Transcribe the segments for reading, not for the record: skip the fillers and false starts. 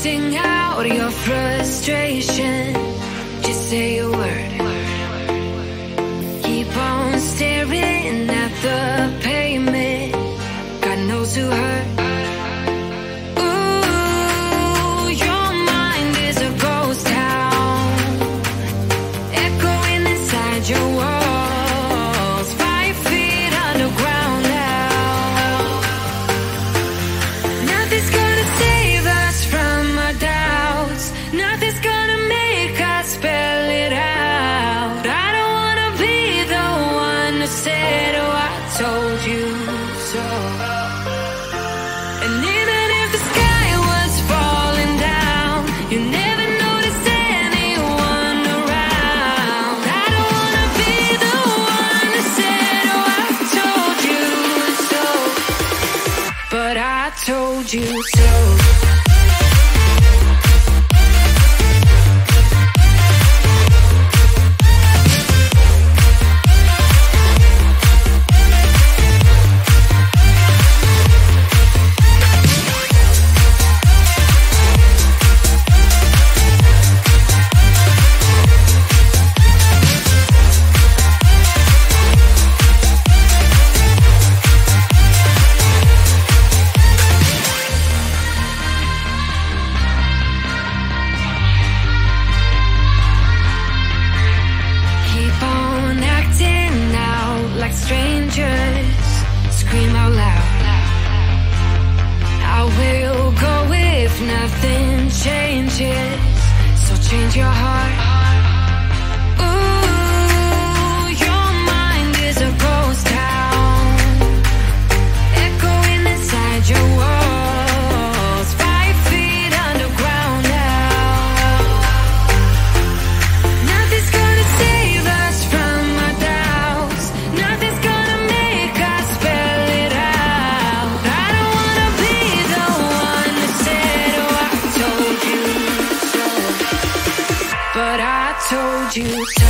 Sing out your frustration. Just say a word. Keep on staring at the pavement. God knows who hurt. Ooh, your mind is a ghost town, echoing inside your walls, 5 feet underground now. Nothing's gonna save us from our doubts. Nothing's gonna make us spell it out. I don't wanna be the one who said, oh, I told you so. And even if the sky was falling down, you never noticed anyone around. I don't wanna be the one who said, oh, I told you so. But I told you so. Keep on acting out like strangers. Scream out loud. I will go if nothing changes. So change your heart. Ooh, your mind is a ghost town, echoing inside your walls, 5 feet underground now. Nothing's gonna save us from our doubts. Nothing's gonna make us spell it out. I don't wanna be the one who said, oh, I told you so. But I told you so.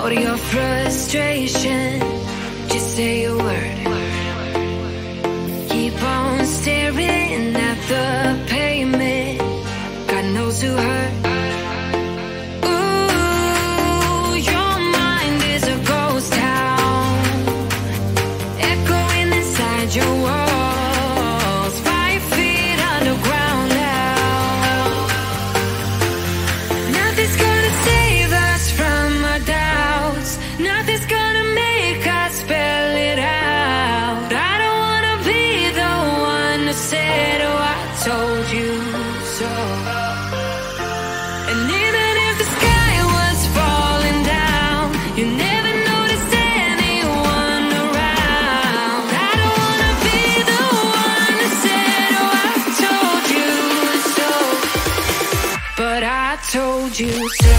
all your frustration. Just say a word. Keep on staring at the pavement. God knows who hurt. Ooh, your mind is a ghost town, echoing inside your walls, 5 feet underground now. Nothing's gonna save us from our doubts. Nothing's gonna make us spell it out. I don't wanna be the one to say, oh, I told you so. And even if the sky was falling down, you never noticed anyone around. I don't wanna be the one to say, oh, I told you so. But I told you so.